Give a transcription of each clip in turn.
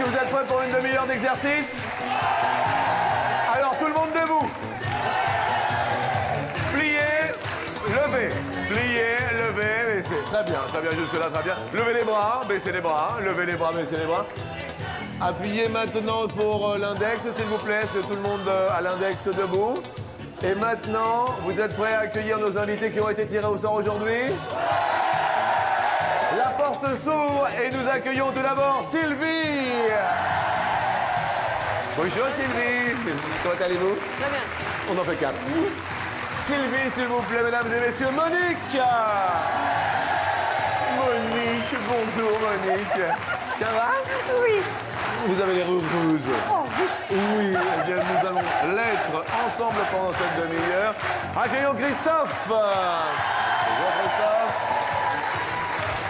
que vous êtes prêts pour une demi-heure d'exercice? Alors, tout le monde debout. Pliez, levez. Pliez, levez, baissez. Très bien jusque-là, très bien. Levez les bras, baissez les bras. Levez les bras, baissez les bras. Appuyez maintenant pour l'index, s'il vous plaît. Est-ce que tout le monde a l'index debout? Et maintenant, vous êtes prêts à accueillir nos invités qui ont été tirés au sort aujourd'hui? La porte s'ouvre et nous accueillons tout d'abord Sylvie. Bonjour Sylvie. Comment allez-vous? Très bien. On en fait 4. Sylvie, s'il vous plaît, mesdames et messieurs. Monique. Monique, bonjour Monique. Ça va? Oui. Vous avez l'air heureuse. Oh, oui. Oui, eh bien, nous allons l'être ensemble pendant cette demi-heure. Accueillons Christophe. Bonjour Christophe.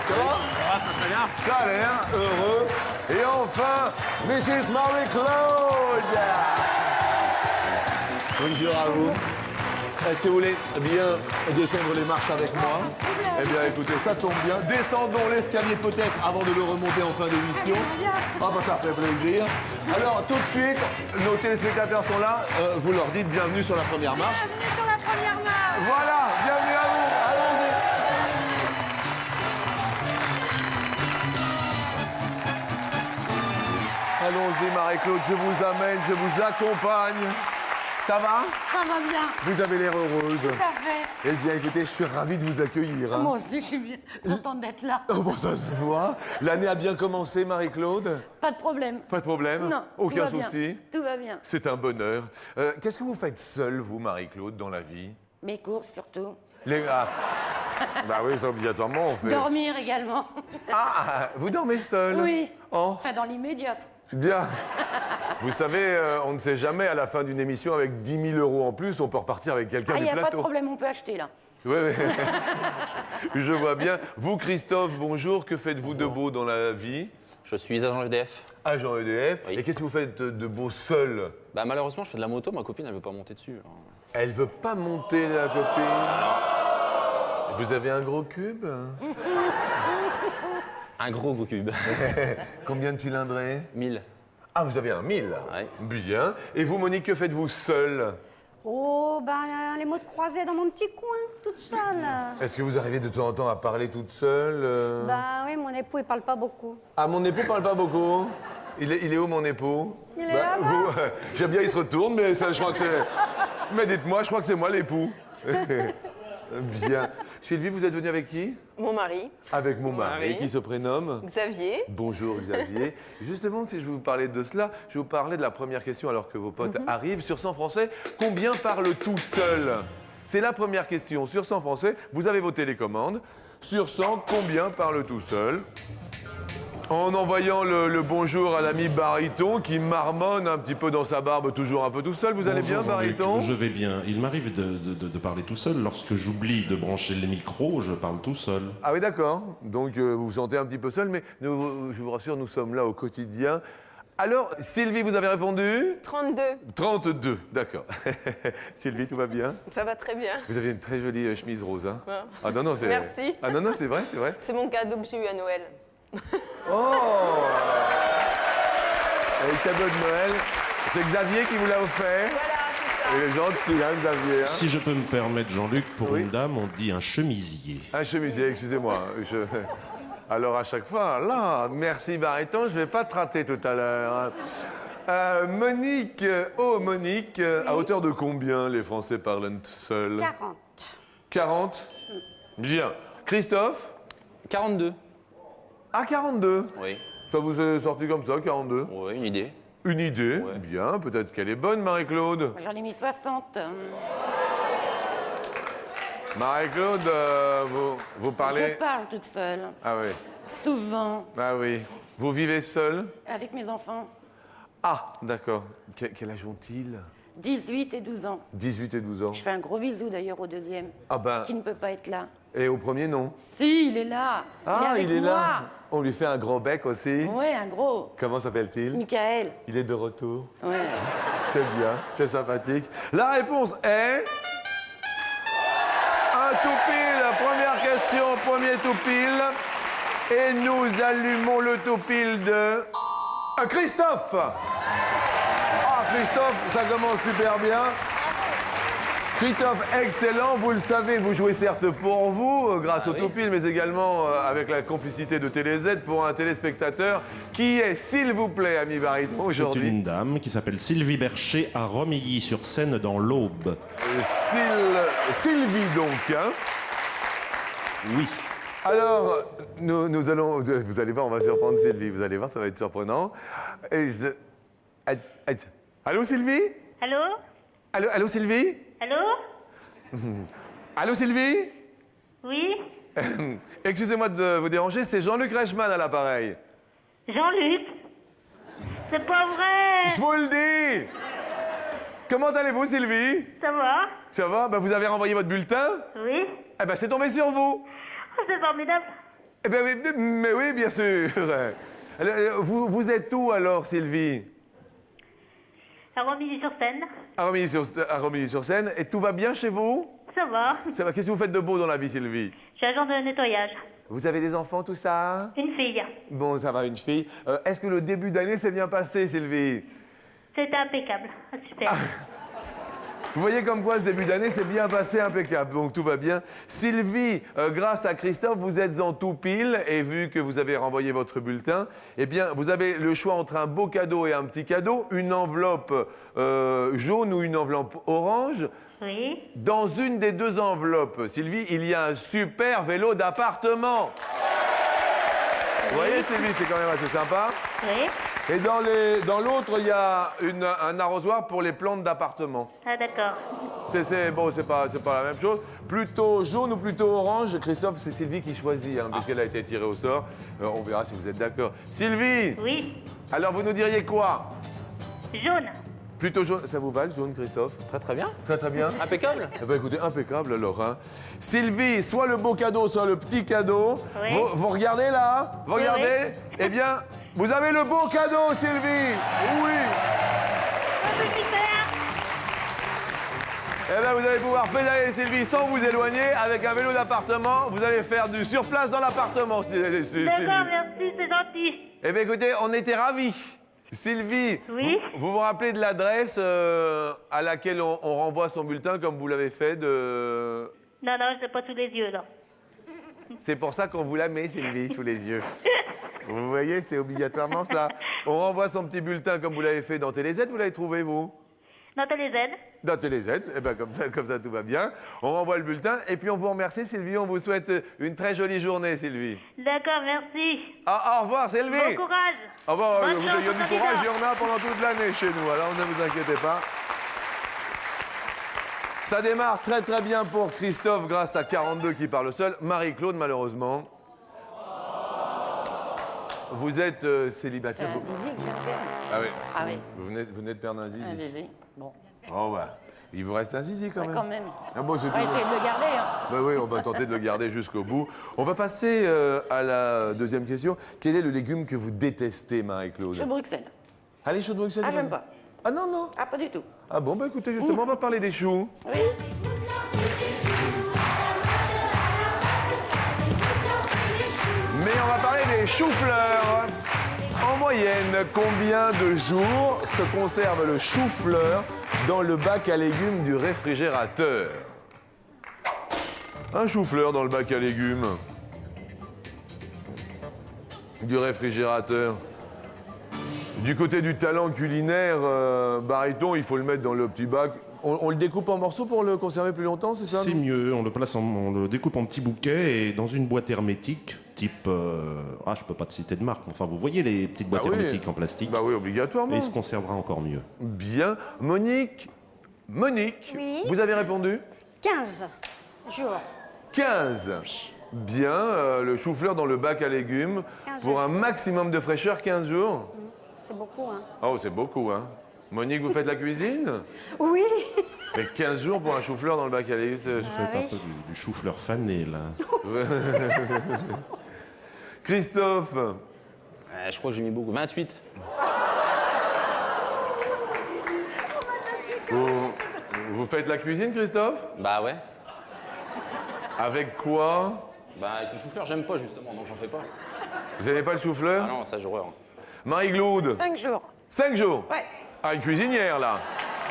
Ça va? Ça va, très bien. Ça a l'air heureux. Et enfin, Mrs. Marie-Claude. Bonjour à vous. Est-ce que vous voulez bien descendre les marches avec moi? Eh bien, écoutez, ça tombe bien. Descendons l'escalier peut-être avant de le remonter en fin d'émission. Ah, bah ça fait plaisir. Alors, tout de suite, nos téléspectateurs sont là. Vous leur dites bienvenue sur la première marche. Bienvenue sur la première marche. Voilà, bienvenue à vous. Allons-y. Allons-y, Marie-Claude, je vous amène, je vous accompagne. Ça va? Ça va bien. Vous avez l'air heureuse. Tout à fait. Eh bien, écoutez, je suis ravi de vous accueillir. Hein. Moi aussi, je suis bien contente d'être là. Oh, bon, ça se voit. L'année a bien commencé, Marie-Claude? Pas de problème. Pas de problème? Non. Aucun tout va souci? Bien. Tout va bien. C'est un bonheur. Qu'est-ce que vous faites seule, vous, Marie-Claude, dans la vie? Mes courses surtout. Les gars. Bah oui, ça, obligatoirement, on fait. Dormir également. Ah, vous dormez seule? Oui. Oh, Enfin, dans l'immédiat. bien. Vous savez, on ne sait jamais, à la fin d'une émission, avec 10 000 € en plus, on peut repartir avec quelqu'un Ah, du il n'y a plateau. pas de problème, on peut acheter là. Oui, oui. Je vois bien. Vous, Christophe, bonjour. Que faites-vous de beau dans la vie? Je suis agent EDF. Agent EDF. Oui. Et qu'est-ce que vous faites de beau seul? Bah, malheureusement, je fais de la moto, ma copine, elle veut pas monter dessus. Alors. Elle veut pas monter, la copine. Vous avez un gros cube? Un gros cube. Combien de cylindrés? 1000. Ah, vous avez un 1000. Ouais. Bien. Et vous, Monique, que faites-vous seule? Oh, ben, les mots de croisée dans mon petit coin, toute seule. Est-ce que vous arrivez de temps en temps à parler toute seule? Ben oui, mon époux, il parle pas beaucoup. Ah, mon époux parle pas beaucoup. Il est où, mon époux? Il est là-bas. vous, j'aime bien, il se retourne, mais ça, je crois que c'est... Mais dites-moi, je crois que c'est moi, l'époux. Bien. Sylvie, vous êtes venue avec qui? Mon mari, Avec mon mari, mari. qui se prénomme? Xavier. Bonjour Xavier. Justement, si je vous parlais de cela, je vais vous parler de la première question alors que vos potes arrivent. Sur 100 Français, combien parle tout seul? C'est la première question. Sur 100 Français, vous avez vos télécommandes. Sur 100, combien parle tout seul? En envoyant le bonjour à l'ami Baryton qui marmonne un petit peu dans sa barbe, toujours un peu tout seul. Vous allez bien, Bonjour, Jean-Luc. Baryton? Je vais bien. Il m'arrive de parler tout seul. Lorsque j'oublie de brancher les micros, je parle tout seul. Ah oui, d'accord. Donc vous vous sentez un petit peu seul, mais je vous rassure, nous sommes là au quotidien. Alors, Sylvie, vous avez répondu? 32. 32, d'accord. Sylvie, tout va bien? Ça va très bien. Vous avez une très jolie chemise rose, hein? Ouais. Ah non, non, c'est... Merci. Ah non, non, c'est vrai, c'est vrai. C'est mon cadeau que j'ai eu à Noël. Oh! Et le cadeau de Noël, c'est Xavier qui vous l'a offert. Voilà, c'est ça. Il est gentil, hein, Xavier, hein? Si je peux me permettre, Jean-Luc, pour Oui. une dame, on dit un chemisier. Un chemisier, excusez-moi. Alors à chaque fois, là, merci Baryton, je vais pas te rater tout à l'heure. Monique, Monique, à hauteur de combien les Français parlent seuls? 40. 40? Bien. Christophe? 42. À 42. Oui. Ça vous est sorti comme ça, 42? Ouais, une idée. Une idée? Ouais. Bien, peut-être qu'elle est bonne, Marie-Claude. J'en ai mis 60. Marie-Claude, vous parlez... Je parle toute seule. Ah oui, Souvent. ah oui. Vous vivez seul? Avec mes enfants. Ah, d'accord. Quel âge ont-ils? 18 et 12 ans. 18 et 12 ans. Je fais un gros bisou d'ailleurs au deuxième. Ah ben, Qui ne peut pas être là. et au premier, non? Si, il est là. Ah, il est avec là. On lui fait un gros bec aussi. moi. Ouais, un gros. Comment s'appelle-t-il? Michael. Il est de retour. Ouais. C'est bien, c'est sympathique. La réponse est... un tout pile. Première question, premier tout pile. Et nous allumons le tout pile de Christophe. Ah, Christophe, ça commence super bien. Christophe, excellent. Vous le savez, vous jouez certes pour vous, grâce au Toupil, mais également avec la complicité de TéléZ pour un téléspectateur qui est, s'il vous plaît, ami Baryton, C'est aujourd'hui. une dame qui s'appelle Sylvie Bercher à Romilly-sur-Seine dans l'Aube. Sylvie, donc. Hein. Oui. Alors, nous allons. Vous allez voir, on va surprendre Sylvie. Vous allez voir, ça va être surprenant. Allô, Sylvie? Allô? Allô, Sylvie? Allô? Allô, Sylvie? Oui? Excusez-moi de vous déranger, c'est Jean-Luc Reichmann à l'appareil. Jean-Luc? C'est pas vrai! Je vous le dis! Comment allez-vous, Sylvie? Ça va? Ça va? Ben, vous avez renvoyé votre bulletin? Oui? Eh ben, c'est tombé sur vous. Oh, c'est formidable! Eh ben, mais oui, bien sûr. Alors, vous êtes où, alors, Sylvie? À Romilly-sur-Seine. À Romilly-sur-Seine. Et tout va bien chez vous? Ça va? Ça va. Qu'est-ce que vous faites de beau dans la vie, Sylvie? Je suis agent de nettoyage. Vous avez des enfants, tout ça? Une fille. Bon, ça va, une fille. Est-ce que le début d'année s'est bien passé, Sylvie? C'était impeccable. Ah, super. Vous voyez comme quoi ce début d'année s'est bien passé, impeccable, donc tout va bien. Sylvie, grâce à Christophe, vous êtes en tout pile et vu que vous avez renvoyé votre bulletin, eh bien, vous avez le choix entre un beau cadeau et un petit cadeau, une enveloppe jaune ou une enveloppe orange. Oui? Dans une des deux enveloppes, Sylvie, il y a un super vélo d'appartement. Vous voyez, Sylvie, c'est quand même assez sympa. Oui? Et dans l'autre, il y a un arrosoir pour les plantes d'appartement. Ah, d'accord. Bon, c'est pas la même chose. Plutôt jaune ou plutôt orange, Christophe, c'est Sylvie qui choisit, hein, puisqu'elle a été tirée au sort. On verra si vous êtes d'accord. Sylvie, Oui? alors vous nous diriez quoi? Jaune. Plutôt jaune. Ça vous va le jaune, Christophe? Très très bien. Très très bien. Impeccable. Eh ben écoutez, impeccable alors. Hein. Sylvie, soit le beau cadeau, soit le petit cadeau. Oui. Vous regardez là? Vous Oui, regardez? oui. Eh bien, vous avez le beau cadeau, Sylvie. Oui. Oh, c'est super! Eh bien, vous allez pouvoir pédaler, Sylvie, sans vous éloigner. Avec un vélo d'appartement, vous allez faire du surplace dans l'appartement, Sylvie. D'accord, merci, c'est gentil. Eh bien, écoutez, on était ravis. Sylvie, Oui. vous rappelez de l'adresse à laquelle on renvoie son bulletin, comme vous l'avez fait de... Non, non, je l'ai pas sous les yeux, là. C'est pour ça qu'on vous la met, Sylvie, sous les yeux. Vous voyez, c'est obligatoirement ça. On renvoie son petit bulletin comme vous l'avez fait dans TéléZ. Vous l'avez trouvé, vous? Dans les aides. Dans TéléZ. Eh bien, comme ça, tout va bien. On renvoie le bulletin. Et puis, on vous remercie, Sylvie. On vous souhaite une très jolie journée, Sylvie. D'accord, merci. Au revoir, Sylvie. Bon courage. Au revoir. Bonne Vous chance ayez au du candidat. courage. Il y en a pendant toute l'année chez nous. Alors, ne vous inquiétez pas. Ça démarre très très bien pour Christophe grâce à 42 qui parle seul. Marie-Claude, malheureusement. Vous êtes C'est célibataire. un zizi que je perds. Ah oui. Ah oui, Vous venez de perdre un un zizi. zizi. Bon, Oh bah, il vous reste un zizi quand ouais, même. quand même. Ah bon, c'est On va tout. essayer de le garder, hein. Bah oui, on va tenter de le garder jusqu'au bout. On va passer à la deuxième question. Quel est le légume que vous détestez, Marie-Claude? Chou de Bruxelles. Allez, choux de Bruxelles. Ah, j'aime pas. Ah non, non. Ah, pas du tout. Ah bon, bah écoutez, justement, on va parler des choux. Oui. Mais on va parler des choux-fleurs. En moyenne, combien de jours se conserve le chou-fleur dans le bac à légumes du réfrigérateur? Un chou-fleur dans le bac à légumes du réfrigérateur. Du côté du talent culinaire, Baryton, il faut le mettre dans le petit bac. On le découpe en morceaux pour le conserver plus longtemps, c'est ça? C'est mieux, on le découpe en petits bouquets et dans une boîte hermétique, type... je peux pas te citer de marque, mais enfin vous voyez les petites boîtes oui. hermétiques en plastique. Bah oui, obligatoirement. Et il se conservera encore mieux. Bien. Monique, Oui. vous avez répondu? 15 jours. 15. Bien, le chou-fleur dans le bac à légumes. 15 Pour un jours. maximum de fraîcheur, 15 jours. C'est beaucoup, hein? Oh, c'est beaucoup, hein. Monique, vous faites la cuisine? Oui. Mais 15 jours pour un chou-fleur dans le bac à légumes, C'est Ah un oui. peu du chou-fleur fané, là. Christophe, Je crois que j'ai mis beaucoup. 28. vous faites la cuisine, Christophe? Bah ouais. Avec quoi? Bah avec le chou-fleur, j'aime pas justement, donc j'en fais pas. Vous n'aimez pas le chou-fleur? Ah non, ça j'ai horreur. Marie-Claude, 5 jours. 5 jours. Ouais. Ah, une cuisinière, là.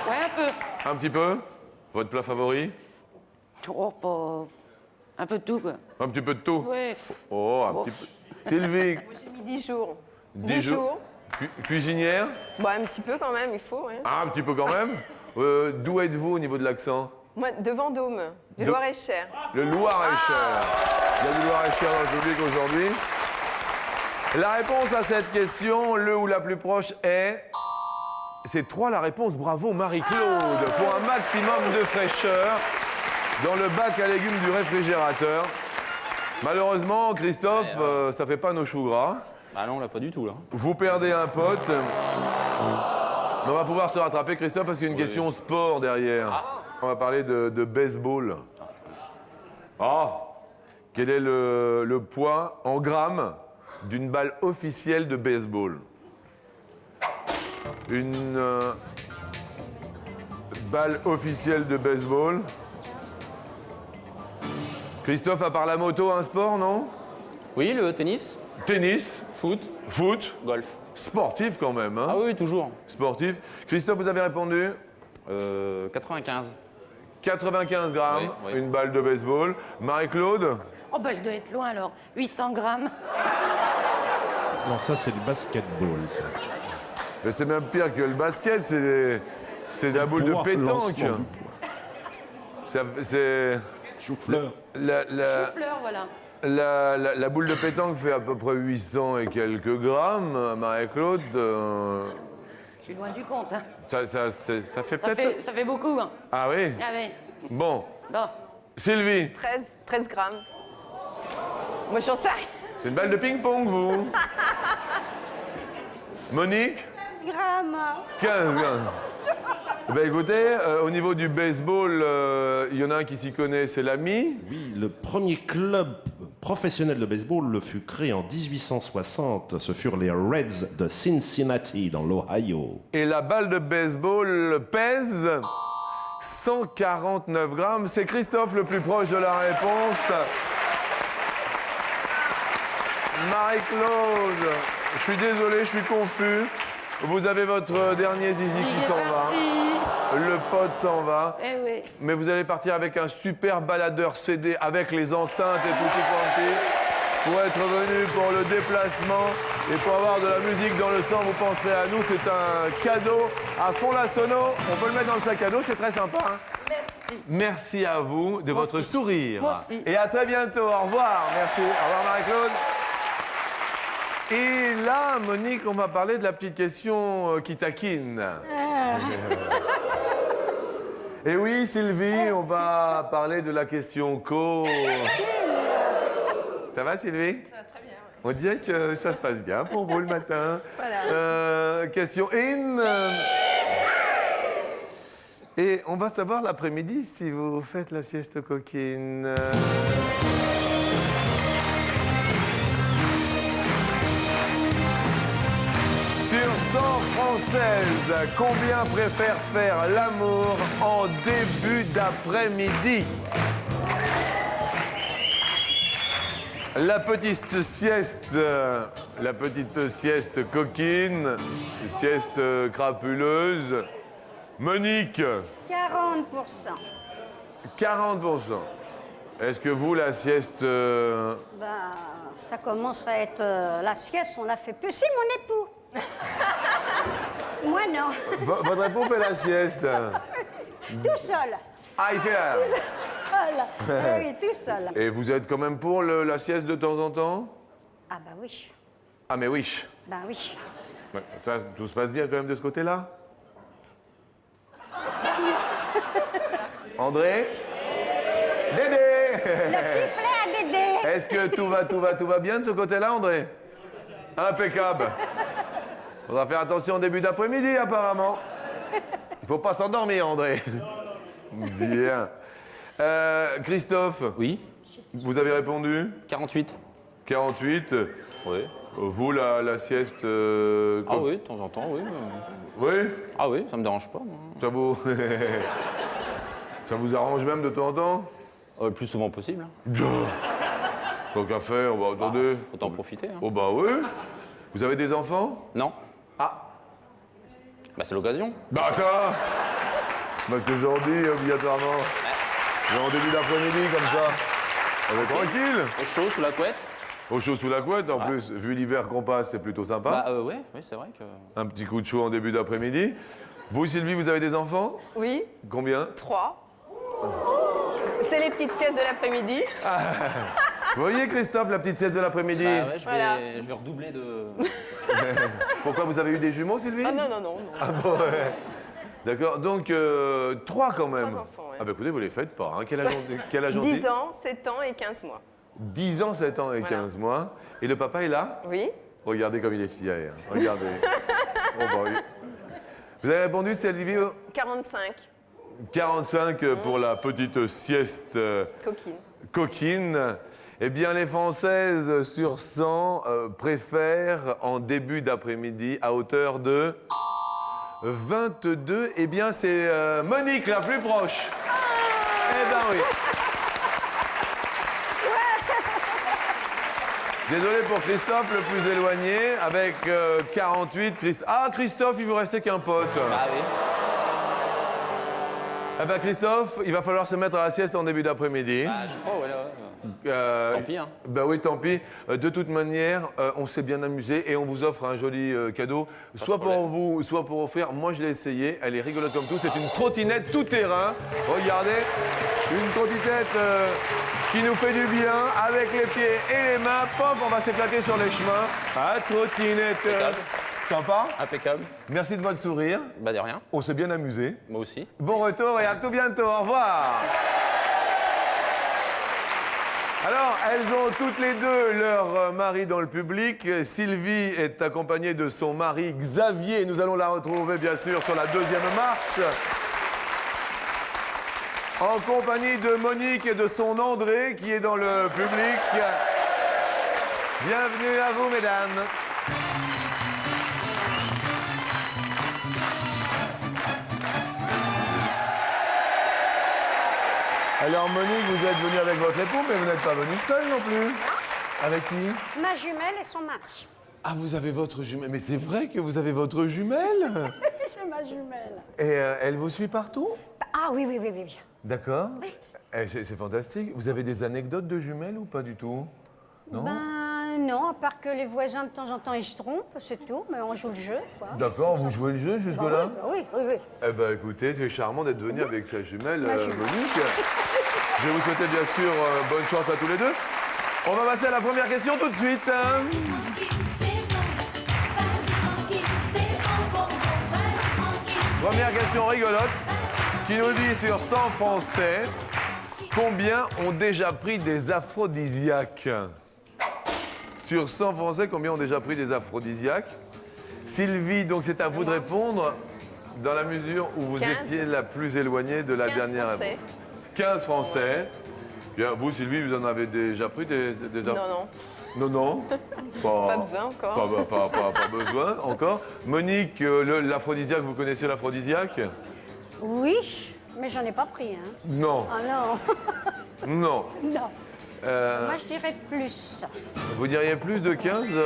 Ouais, un peu. Un petit peu. Votre plat favori? Oh, pas. Un peu de tout, quoi. Un petit peu de tout. Ouais. Oh, un Bon. petit peu. Sylvie, J'ai mis 10 jours. 10 jours. Cuisinière? Bon, un petit peu quand même, il faut. Hein. Ah, un petit peu quand même. D'où êtes-vous au niveau de l'accent? Moi, de Vendôme, du De- Loir-et-Cher. Le Loir-et-Cher. Il y a du Loir-et-Cher dans le public aujourd'hui. La réponse à cette question, le ou la plus proche est... C'est 3 la réponse. Bravo Marie-Claude pour un maximum de fraîcheur dans le bac à légumes du réfrigérateur. Malheureusement, Christophe, ça fait pas nos choux gras. Ah non, là, pas du tout, là. Vous perdez un pote. Mais on va pouvoir se rattraper, Christophe, parce qu'il y a une question sport derrière. On va parler de baseball. Ah, quel est le poids en grammes d'une balle officielle de baseball? Une balle officielle de baseball. Christophe, à part la moto, un sport, non? Oui, le tennis, Tennis, foot, foot, golf. sportif quand même, hein? Ah oui, toujours. Sportif. Christophe, vous avez répondu 95. 95 grammes, Oui, oui. une balle de baseball. Marie-Claude? Oh, bah, je dois être loin, alors. 800 grammes. Non, ça, c'est le basketball, ça. Mais c'est même pire que le basket, c'est de la boule de Poids, pétanque. lancement du poids. C'est... Chou-fleur. Fleur, voilà. La boule de pétanque fait à peu près 800 et quelques grammes. Marie-Claude, Je suis loin du compte, hein. ça fait Ça peut-être... ça fait beaucoup, hein. Ah oui? Ah ouais. Bon. Bon. Sylvie, 13 grammes. Moi, j'en sais rien. c'est une balle de ping-pong, vous? Monique? Gramme. 15 grammes. Ben écoutez, au niveau du baseball, il y en a un qui s'y connaît, c'est l'ami. Oui, le premier club professionnel de baseball le fut créé en 1860. Ce furent les Reds de Cincinnati, dans l'Ohio. Et la balle de baseball pèse 149 grammes. C'est Christophe le plus proche de la réponse. Marie-Claude, je suis désolé, je suis confus. Vous avez votre dernier zizi Il qui est s'en va. parti. Le pote s'en va. Eh oui. Mais vous allez partir avec un super baladeur CD avec les enceintes et tutti quanti pour être venu pour le déplacement et pour avoir de la musique dans le sang. Vous penserez à nous, c'est un cadeau à fond la sono. On peut le mettre dans le sac à dos, c'est très sympa. Hein. Merci. Merci à vous de Moi votre aussi. sourire. Moi aussi. Et à très bientôt. Au revoir. Merci. Au revoir Marie-Claude. Et là, Monique, on va parler de la petite question qui taquine. Et oui, Sylvie, on va parler de la question co. Ça va, Sylvie? Ça va très bien. Ouais. On dirait que ça se passe bien pour vous le matin. Voilà. Question in. Et on va savoir l'après-midi si vous faites la sieste coquine. Sur 100 Françaises, combien préfèrent faire l'amour en début d'après-midi? La petite sieste coquine, sieste crapuleuse. Monique, 40%. 40%. Est-ce que vous, la sieste... Ben, ça commence à être la sieste, on la fait plus. Si, mon époux. Moi, non. Votre époux fait la sieste? Tout seul. Ah, il fait la... Voilà. Oui, tout seul. Et vous êtes quand même pour la sieste de temps en temps? Ah, ben oui. Ah, mais oui. Ben oui. Ouais, ça, tout se passe bien quand même de ce côté-là? André? Dédé! Le sifflet à Dédé. Est-ce que tout va bien de ce côté-là, André? Impeccable. Faudra faire attention au début d'après-midi, apparemment. Il faut pas s'endormir, André. Bien. Christophe, Oui, vous avez répondu? 48. 48. Oui. Vous, la sieste... Ah oui, de temps en temps, oui. Oui? Ah oui, ça me dérange pas, moi. Ça vous... Ça vous arrange même de temps en temps? Le plus souvent possible. Hein. Tant qu'à faire, bah attendez. Autant en profiter. Hein. Oh bah oui. Vous avez des enfants? Non. Ah. Bah, c'est l'occasion. Bah attends. Parce que j'en dis obligatoirement. Mais en début d'après-midi, comme ça. On est tranquille. Au chaud, sous la couette. Au chaud sous la couette, en plus. Vu l'hiver qu'on passe, c'est plutôt sympa. Bah, ouais, oui, c'est vrai que. Un petit coup de chaud en début d'après-midi. Vous, Sylvie, vous avez des enfants? Oui, Combien? 3. C'est les petites siestes de l'après-midi. Vous voyez, Christophe, la petite sieste de l'après-midi? Bah, ouais, Voilà. je vais redoubler de. Pourquoi vous avez eu des jumeaux, Sylvie? Ah non, non, non. non. Ah bon, ouais. D'accord, donc 3 quand même. 3 enfants, ouais. Ah bah écoutez, vous les faites pas. Hein. Quel âge ont-ils? 10 ans, 7 ans et 15 mois. 10 ans, 7 ans et Voilà. 15 mois. Et le papa est là? Oui. Regardez comme il est fier. Regardez. Oh, bah oui. Vous avez répondu, Sylvie? 45. 45 pour la petite sieste Coquine. coquine. Eh bien, les Françaises sur 100 préfèrent en début d'après-midi à hauteur de 22. Eh bien, c'est Monique la plus proche. Eh ben oui. Désolé pour Christophe, le plus éloigné, avec 48. Ah, Christophe, il vous restait qu'un pote. Ah oui. Eh ben, Christophe, il va falloir se mettre à la sieste en début d'après-midi. Bah, je crois, ouais. Tant pis, hein. Bah oui, tant pis. De toute manière, on s'est bien amusé et on vous offre un joli cadeau, soit pour vous, soit pour offrir. Moi, je l'ai essayé. Elle est rigolote comme tout. C'est une trottinette tout-terrain. Regardez, une trottinette qui nous fait du bien avec les pieds et les mains. Pop, on va s'éclater sur les chemins. Ah, trottinette. Impeccable. Sympa. Impeccable. Merci de votre sourire. Bah, de rien. On s'est bien amusé. Moi aussi. Bon retour et à tout bientôt. Au revoir. Alors, elles ont toutes les deux leur mari dans le public. Sylvie est accompagnée de son mari Xavier. Nous allons la retrouver, bien sûr, sur la deuxième marche. En compagnie de Monique et de son André, qui est dans le public. Bienvenue à vous, mesdames. Alors Monique, vous êtes venue avec votre époux, mais vous n'êtes pas venue seule non plus. Avec qui? Ma jumelle et son mari. Ah, vous avez votre jumelle. Mais c'est vrai que vous avez votre jumelle? J'ai ma jumelle. Et elle vous suit partout? Ah oui, oui, oui, oui. D'accord. Eh, c'est fantastique. Vous avez des anecdotes de jumelles ou pas du tout? Non? Ben non, à part que les voisins de temps en temps ils se trompent, c'est tout, mais on joue le jeu, quoi. D'accord, vous jouez le jeu jusque-là? Oui, oui, oui. Eh ben écoutez, c'est charmant d'être venu avec sa jumelle, Ma jumelle. Monique. Je vais vous souhaiter bien sûr bonne chance à tous les deux. On va passer à la première question tout de suite. Première question rigolote qui nous dit sur 100 Français, combien ont déjà pris des aphrodisiaques? Sur 100 Français, combien ont déjà pris des aphrodisiaques? Sylvie, donc c'est à vous de répondre dans la mesure où vous 15. étiez la plus éloignée de la 15 dernière Français. réponse. 15 Français. Bien, vous, Sylvie, vous en avez déjà pris des Non, non. Non, non. Pas besoin encore. Pas besoin encore. Monique, l'aphrodisiaque, vous connaissez l'aphrodisiaque? Oui, mais j'en ai pas pris, hein. Non, Ah non, non. non. Moi, je dirais plus. Vous diriez plus de 15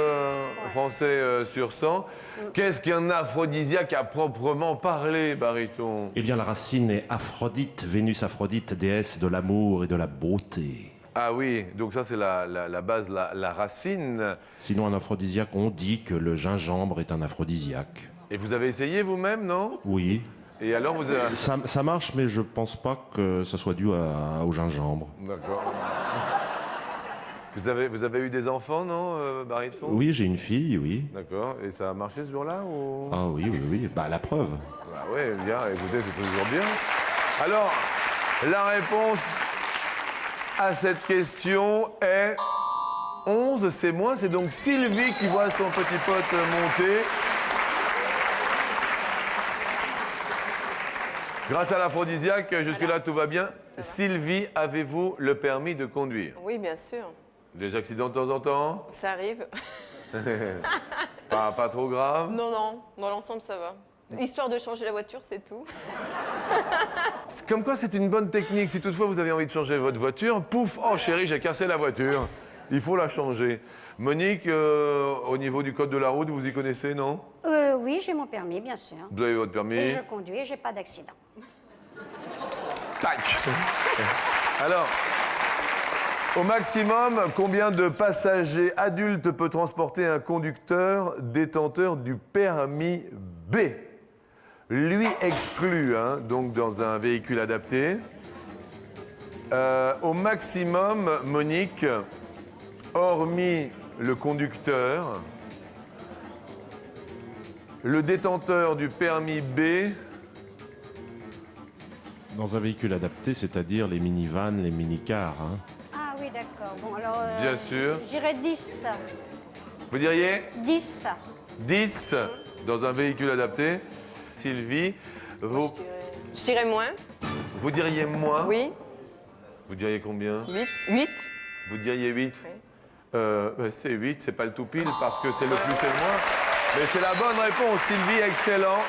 Français sur 100. Qu'est-ce qu'un aphrodisiaque à proprement parler, baryton? Eh bien, la racine est Aphrodite, Vénus Aphrodite, déesse de l'amour et de la beauté. Ah oui, donc ça c'est la base, la racine. Sinon, un aphrodisiaque, on dit que le gingembre est un aphrodisiaque. Et vous avez essayé vous-même, non? Oui, Et alors vous avez... ça marche, mais je pense pas que ça soit dû au gingembre. D'accord. Vous avez eu des enfants, non, baryton? Oui, j'ai une fille, oui. D'accord. Et ça a marché ce jour-là ou... Ah oui, oui, oui. Bah, la preuve. Bah ouais, bien, écoutez, c'est toujours bien. Alors, la réponse à cette question est 11, c'est moins. C'est donc Sylvie qui voit son petit pote monter. Grâce à l'aphrodisiaque, jusque-là, tout va bien. Sylvie, avez-vous le permis de conduire? Oui, bien sûr. Des accidents de temps en temps? Ça arrive. Pas trop grave? Non, non. Dans l'ensemble, ça va. Histoire de changer la voiture, c'est tout. Comme quoi, c'est une bonne technique. Si toutefois vous avez envie de changer votre voiture, pouf, oh chérie, j'ai cassé la voiture. Il faut la changer. Monique, au niveau du code de la route, vous y connaissez, non? Oui, j'ai mon permis, bien sûr. Vous avez votre permis? Et je conduis, j'ai pas d'accident. Tac. Alors, au maximum, combien de passagers adultes peut transporter un conducteur détenteur du permis B? Lui exclu, hein, donc dans un véhicule adapté. Au maximum, Monique, hormis le conducteur, le détenteur du permis B. Dans un véhicule adapté, c'est-à-dire les minivans, les minicars. Hein. Ah oui, d'accord. Bon, alors... Bien sûr. J'irai 10. Vous diriez 10. 10 dans un véhicule adapté. Sylvie, vous, Je dirais moins. vous diriez moins. Oui. Vous diriez combien? 8. Vous diriez 8. Oui. C'est 8, c'est pas le tout pile parce que c'est le plus et le moins. Mais c'est la bonne réponse, Sylvie, excellent.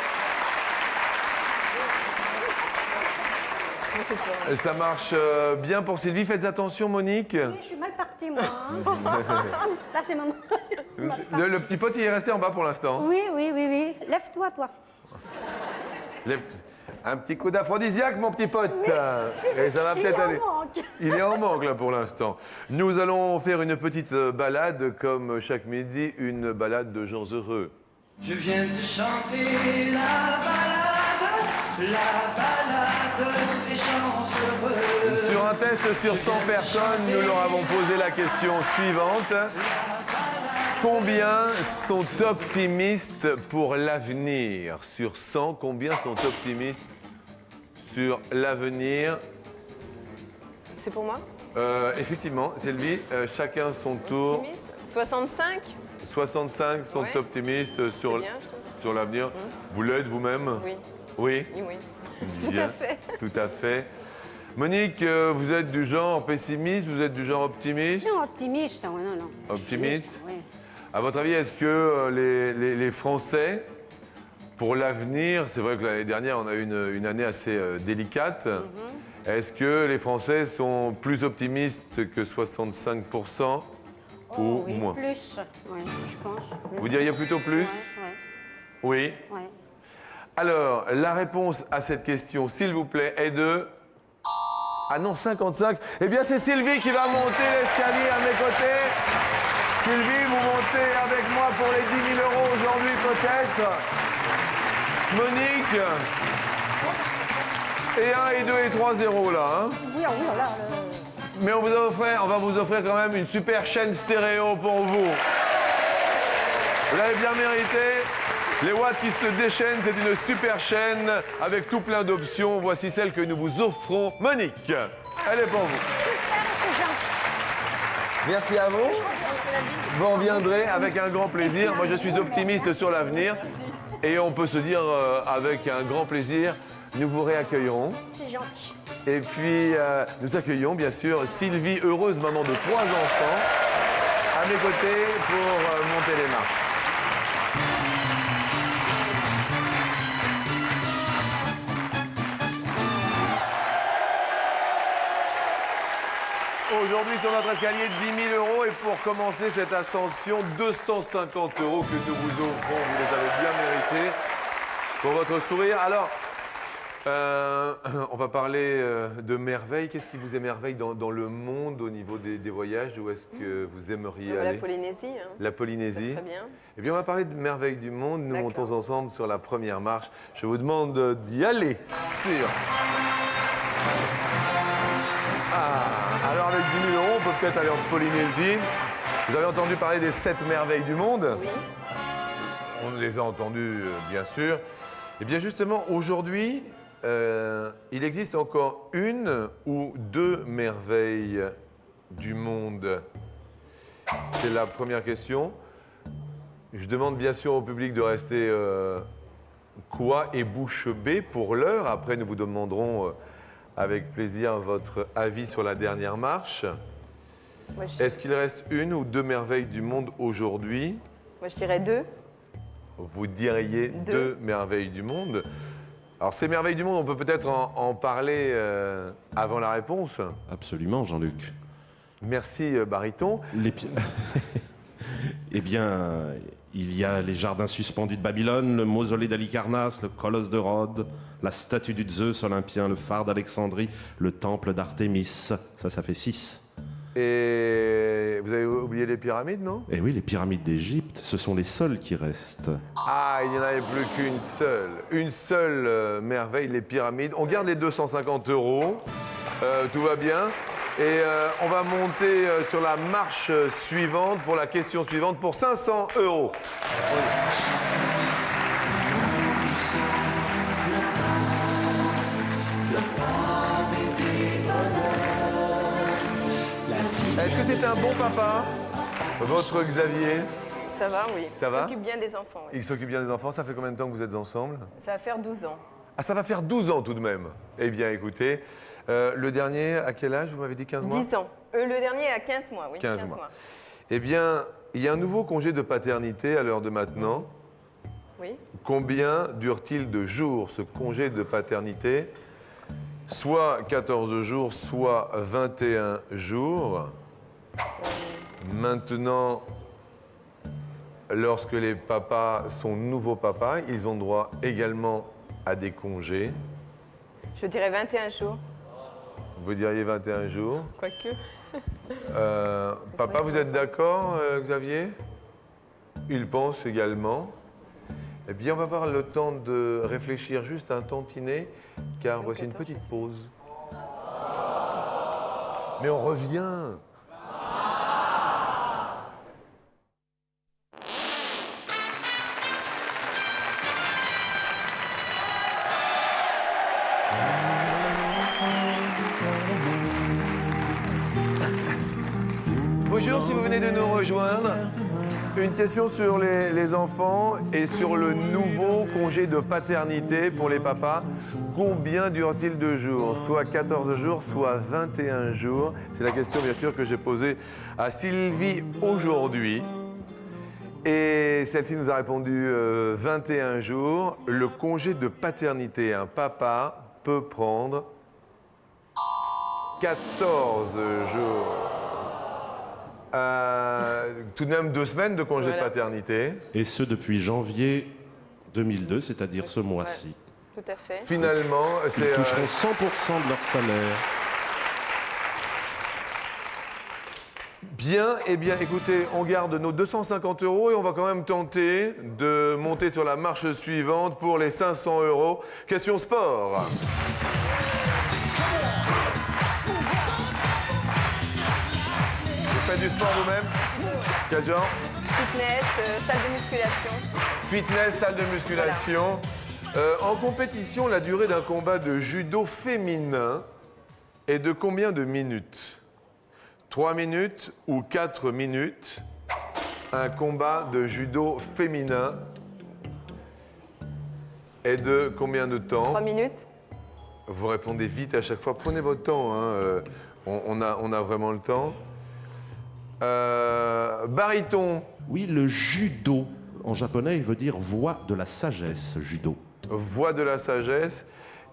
Ça marche bien pour Sylvie. Faites attention, Monique. Oui, je suis mal partie, moi. hein. Là, c'est mon... Le petit pote, il est resté en bas pour l'instant. Oui, oui, oui, oui. Lève-toi, toi. Lève- Un petit coup d'aphrodisiaque, mon petit pote. Et ça va peut-être aller. manque. Il est en manque, là, pour l'instant. Nous allons faire une petite balade, comme chaque midi, une balade de gens heureux. Je viens de chanter la balade des gens heureux. Sur un test sur 100 personnes, nous leur avons posé la question suivante. Combien sont optimistes pour l'avenir? Sur 100, combien sont optimistes sur l'avenir? C'est pour moi? Effectivement, Sylvie, chacun son tour. Optimiste 65? 65 sont Ouais. optimistes sur, bien, je trouve. sur l'avenir. Vous l'êtes vous-même? Oui. Oui. Oui, oui. Bien. à fait. Tout à fait. Monique, vous êtes du genre pessimiste, vous êtes du genre optimiste? Non, optimiste, oui, non, non. Optimiste? Oui. À votre avis, est-ce que les Français, pour l'avenir, c'est vrai que l'année dernière, on a eu une année assez délicate, est-ce que les Français sont plus optimistes que 65% ou oui, moins? plus, oui, je pense. Plus. Vous diriez plutôt plus? Oui. Oui. Alors, la réponse à cette question, s'il vous plaît, est de... Ah non, 55. Eh bien, c'est Sylvie qui va monter l'escalier à mes côtés. Sylvie, vous montez avec moi pour les 10 000 € aujourd'hui, peut-être. Monique. Et 1, et 2, et 3 zéros, là. Hein. Oui, oui, voilà. Mais on va vous offrir quand même une super chaîne stéréo pour vous. Vous l'avez bien mérité. Les watts qui se déchaînent, c'est une super chaîne avec tout plein d'options. Voici celle que nous vous offrons. Monique, elle est pour vous. C'est gentil. Merci à vous. Vous reviendrez avec un grand plaisir. Moi, je suis optimiste sur l'avenir. Et on peut se dire avec un grand plaisir, nous vous réaccueillerons. C'est gentil. Et puis, nous accueillons bien sûr Sylvie, heureuse maman de 3 enfants, à mes côtés pour monter les marches. Aujourd'hui, sur notre escalier, 10 000 € et pour commencer cette ascension, 250 € que nous vous offrons. Vous les avez bien mérités pour votre sourire. Alors, on va parler de merveilles. Qu'est-ce qui vous émerveille dans le monde au niveau des voyages? Où est-ce que vous aimeriez aller? La Polynésie. Hein. La Polynésie. Très bien. Eh bien, on va parler de merveilles du monde. Nous D'accord. montons ensemble sur la première marche. Je vous demande d'y aller sur... Alors avec 10 000 €, on peut peut-être aller en Polynésie. Vous avez entendu parler des 7 merveilles du monde? Oui. On les a entendues, bien sûr. Et bien justement, aujourd'hui, il existe encore une ou deux merveilles du monde. C'est la première question. Je demande bien sûr au public de rester quoi et bouche bée pour l'heure. Après, nous vous demanderons avec plaisir votre avis sur la dernière marche. Moi, Est-ce qu'il reste une ou deux merveilles du monde aujourd'hui? Moi, je dirais 2. Vous diriez Deux. deux merveilles du monde. Alors, ces merveilles du monde, on peut peut-être en parler avant la réponse. Absolument, Jean-Luc. Merci, Baryton. Eh bien, il y a les jardins suspendus de Babylone, le mausolée d'Halicarnasse, le colosse de Rhodes, la statue du Zeus olympien, le phare d'Alexandrie, le temple d'Artémis. Ça fait 6. Et vous avez oublié les pyramides, non? Eh oui, les pyramides d'Égypte, ce sont les seules qui restent. Ah, il n'y en avait plus qu'une seule. Une seule merveille, les pyramides. On garde les 250 €. Tout va bien. Et on va monter sur la marche suivante pour la question suivante pour 500 €. Est-ce que c'est un bon papa, votre Xavier? Ça va, oui. Ça va? Il s'occupe bien des enfants. Oui. Il s'occupe bien des enfants. Ça fait combien de temps que vous êtes ensemble? Ça va faire 12 ans. Ah, ça va faire 12 ans tout de même. Eh bien, écoutez, le dernier, à quel âge? Vous m'avez dit 15 mois? 10 ans. Le dernier a 15 mois, oui. 15 mois. Eh bien, il y a un nouveau congé de paternité à l'heure de maintenant. Oui. Combien dure-t-il de jours, ce congé de paternité? Soit 14 jours, soit 21 jours. Maintenant, lorsque les papas sont nouveaux papas, ils ont droit également à des congés. Je dirais 21 jours. Vous diriez 21 jours. Quoique. Papa, vous êtes d'accord, Xavier? Il pense également. Eh bien, on va avoir le temps de réfléchir juste un tantinet, car voici une petite pause. Mais on revient. Bonjour, si vous venez de nous rejoindre. Une question sur les enfants et sur le nouveau congé de paternité pour les papas. Combien dure-t-il de jours? Soit 14 jours, soit 21 jours. C'est la question, bien sûr, que j'ai posée à Sylvie aujourd'hui. Et celle-ci nous a répondu 21 jours. Le congé de paternité, un papa peut prendre 14 jours. Tout de même 2 semaines de congé de paternité. Et ce depuis janvier 2002, c'est-à-dire ce mois-ci. Tout à fait. Finalement, Ils c'est... toucheront 100% de leur salaire. Bien, eh bien, écoutez, on garde nos 250 € et on va quand même tenter de monter sur la marche suivante pour les 500 €. Question sport. Vous faites du sport vous-même? Quel genre? Fitness, salle de musculation. Fitness, salle de musculation. En compétition, la durée d'un combat de judo féminin est de combien de minutes? 3 minutes ou 4 minutes? Un combat de judo féminin est de combien de temps? 3 minutes. Vous répondez vite à chaque fois. Prenez votre temps, hein. On a vraiment le temps. Baryton. Oui, le judo, en japonais, il veut dire voie de la sagesse, judo. Voie de la sagesse.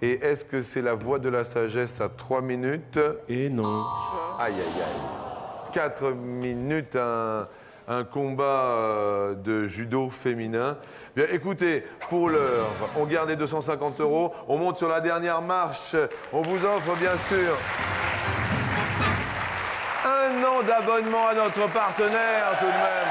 Et est-ce que c'est la voie de la sagesse à 3 minutes? Et non. Aïe, aïe, aïe. 4 minutes, un combat de judo féminin. Bien, écoutez, pour l'heure, on garde les 250 €. On monte sur la dernière marche. On vous offre, bien sûr, 1 an d'abonnement à notre partenaire, tout de même.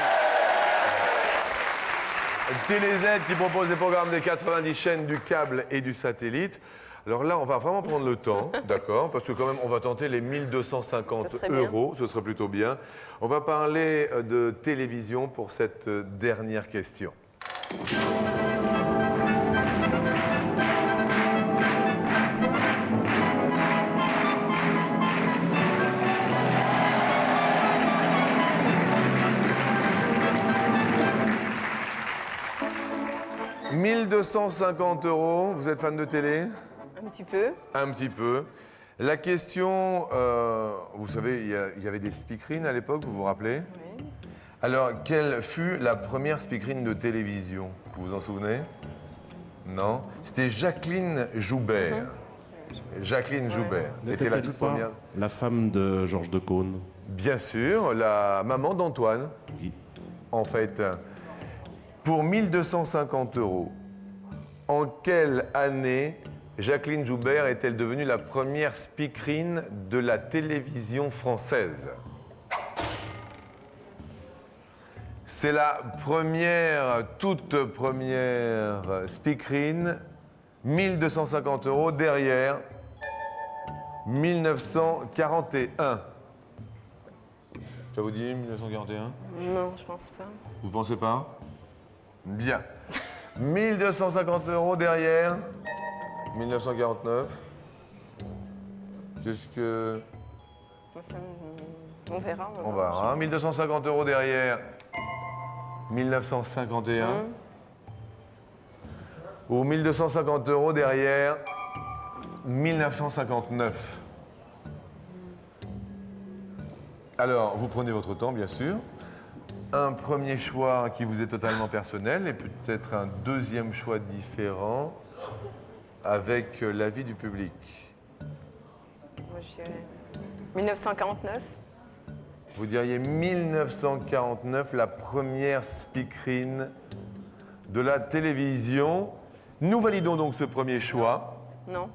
TéléZ qui propose des programmes des 90 chaînes, du câble et du satellite. Alors là, on va vraiment prendre le temps, d'accord? Parce que quand même, on va tenter les 1250 €. Ce serait plutôt bien. On va parler de télévision pour cette dernière question. « 1250 €, vous êtes fan de télé? Un petit peu. Un petit peu. La question, vous savez, il y avait des speakerines à l'époque, vous vous rappelez? Oui. Alors, quelle fut la première speakerine de télévision? Vous vous en souvenez? Non? C'était Jacqueline Joubert. Jacqueline Joubert était la toute pas première. la femme de Georges Decaune. Bien sûr, la maman d'Antoine. Oui. En fait, pour 1250 €, en quelle année Jacqueline Joubert est-elle devenue la première speakerine de la télévision française? C'est la première, toute première speakerine, 1250 € derrière 1941. Ça vous dit 1941? Non, je pense pas. Vous pensez pas? Bien. 1250 € derrière 1949. Qu'est-ce que... On verra. On va, hein. 1250 € derrière 1951. Ou 1250 € derrière 1959. Alors, vous prenez votre temps, bien sûr. Un premier choix qui vous est totalement personnel et peut-être un deuxième choix différent avec l'avis du public. Moi, je dirais 1949. Vous diriez 1949, la première speakerine de la télévision. Nous validons donc ce premier choix. Non.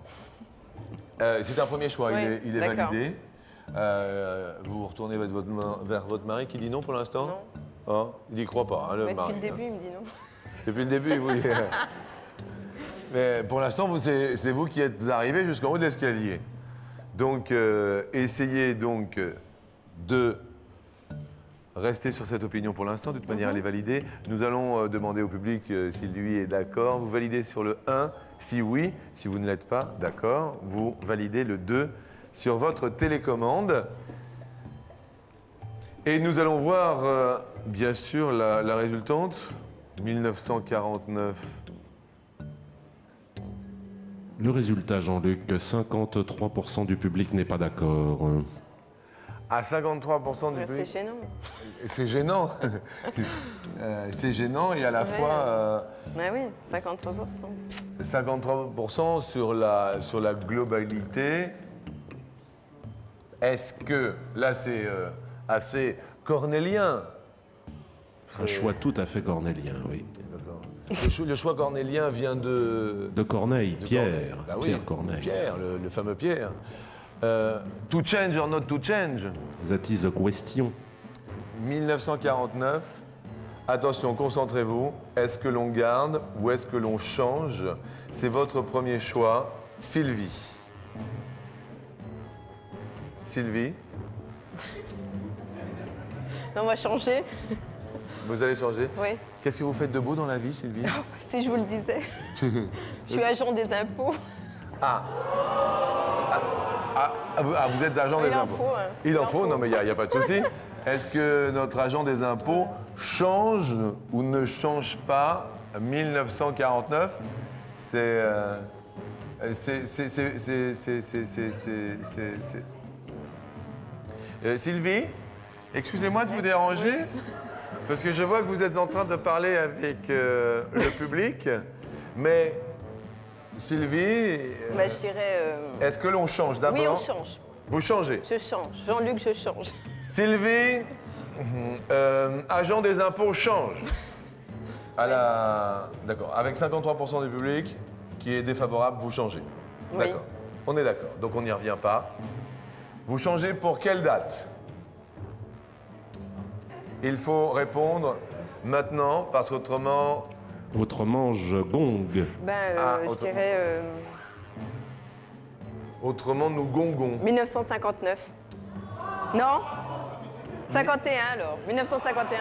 C'est un premier choix, Oui, il est d'accord. validé. Vous vous retournez vers votre mari qui dit non pour l'instant? Non. Oh, il n'y croit pas, hein, le Mais mari. depuis le début, il me dit non. Depuis le début, oui. Mais pour l'instant, c'est vous qui êtes arrivé jusqu'en haut de l'escalier. Donc, essayez donc de rester sur cette opinion pour l'instant. De toute manière, elle est validée. Nous allons demander au public s'il lui est d'accord. Vous validez sur le 1, si oui. Si vous ne l'êtes pas, d'accord. Vous validez le 2 sur votre télécommande. Et nous allons voir, bien sûr, la résultante. 1949. Le résultat, Jean-Luc, 53% du public n'est pas d'accord. À 53% du C'est public. gênant. C'est gênant. C'est gênant et à la fois Mais oui, 53%. 53% sur la globalité. Est-ce que, là c'est assez cornélien. Un choix tout à fait cornélien, oui. D'accord. Le choix cornélien vient de... De Corneille, de Pierre. Corneille. Bah oui, Pierre Corneille. Pierre, le fameux Pierre. To change or not to change. That is the question. 1949. Attention, concentrez-vous. Est-ce que l'on garde ou est-ce que l'on change? C'est votre premier choix. Sylvie. Sylvie, Non, on va changer. vous allez changer? Oui. Qu'est-ce que vous faites de beau dans la vie, Sylvie? Si je vous le disais. Je suis agent des impôts. Vous êtes agent des Il en impôts. faut, hein. Il en faut, non mais il n'y a pas de souci. Est-ce que notre agent des impôts change ou ne change pas 1949? Sylvie, excusez-moi de vous déranger, parce que je vois que vous êtes en train de parler avec le public, mais Sylvie, Bah, je dirais. est-ce que l'on change d'abord? Oui, on change. Vous changez. Je change. Jean-Luc, je change. Sylvie, agent des impôts, change. D'accord. Avec 53% du public qui est défavorable, vous changez. Oui. D'accord. On est d'accord. Donc on n'y revient pas. Vous changez pour quelle date? Il faut répondre maintenant, parce qu'autrement... Autrement, je gongue. Ben, je autrement. dirais Autrement, nous gongons. 1959. Non 51 alors. 1951.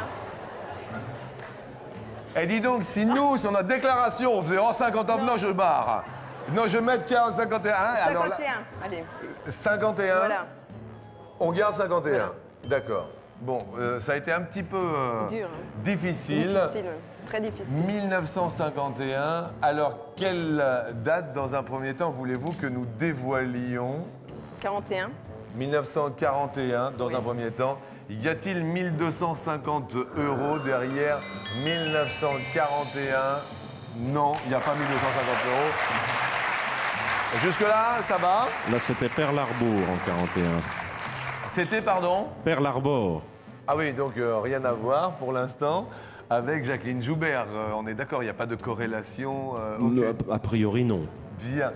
Eh, dis donc, si nous, sur notre déclaration, on faisait « Oh, 59, non, je barre ». Non, je mets 51. Alors là, 51. Allez. 51, Voilà. on garde 51. Voilà. D'accord. Bon, ça a été un petit peu Dur. Hein. difficile. Difficile. Très difficile. 1951. Alors, quelle date, dans un premier temps, voulez-vous que nous dévoilions? 41. 1941, dans un premier temps. Y a-t-il 1250 € derrière 1941? Non, il n'y a pas 1250 €. Jusque-là, ça va? Là, c'était Pearl Harbor en 41. C'était, pardon? Pearl Harbor. Ah oui, donc rien à voir pour l'instant avec Jacqueline Joubert. On est d'accord, il n'y a pas de corrélation. Ok. A priori, non. Bien.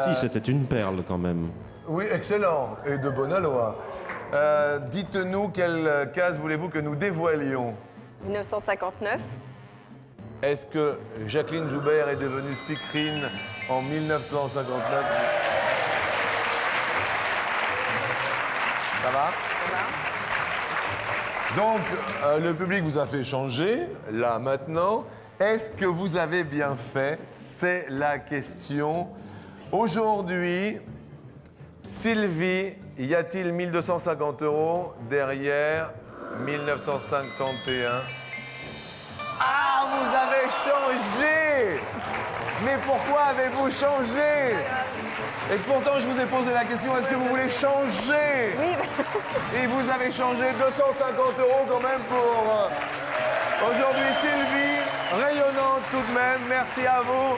Si, c'était une perle quand même. Oui, excellent. Et de bonne loi. Dites-nous quelle case voulez-vous que nous dévoilions? 1959. Est-ce que Jacqueline Joubert est devenue speakerine en 1959? Ça va? Donc, le public vous a fait changer, là, maintenant. Est-ce que vous avez bien fait? C'est la question. Aujourd'hui, Sylvie, y a-t-il 1250 € derrière 1951? Ah, vous avez changé! Mais pourquoi avez-vous changé? Et pourtant, je vous ai posé la question, est-ce que vous voulez changer? Oui, Et vous avez changé 250 € quand même pour aujourd'hui Sylvie, rayonnante tout de même. Merci à vous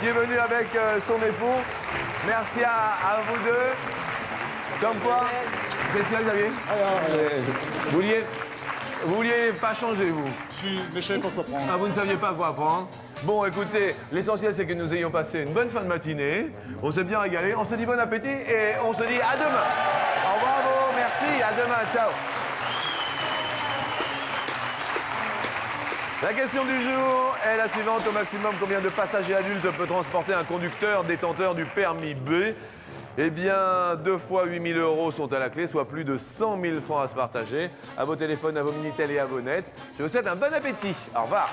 qui est venu avec son époux. Merci à vous deux. Comme quoi, qu'est-ce qu'il y a, Xavier? Vous vouliez pas changer, vous? Si, mais je savais pas quoi prendre. Ah, vous ne saviez pas quoi prendre? Bon, écoutez, l'essentiel, c'est que nous ayons passé une bonne fin de matinée. On s'est bien régalé. On se dit bon appétit et on se dit à demain. Au revoir, vous. Merci. À demain. Ciao. La question du jour est la suivante. Au maximum, combien de passagers adultes peut transporter un conducteur détenteur du permis B? Eh bien, 2 fois 8 000 € sont à la clé, soit plus de 100 000 francs à se partager. À vos téléphones, à vos Minitel et à vos nets. Je vous souhaite un bon appétit. Au revoir.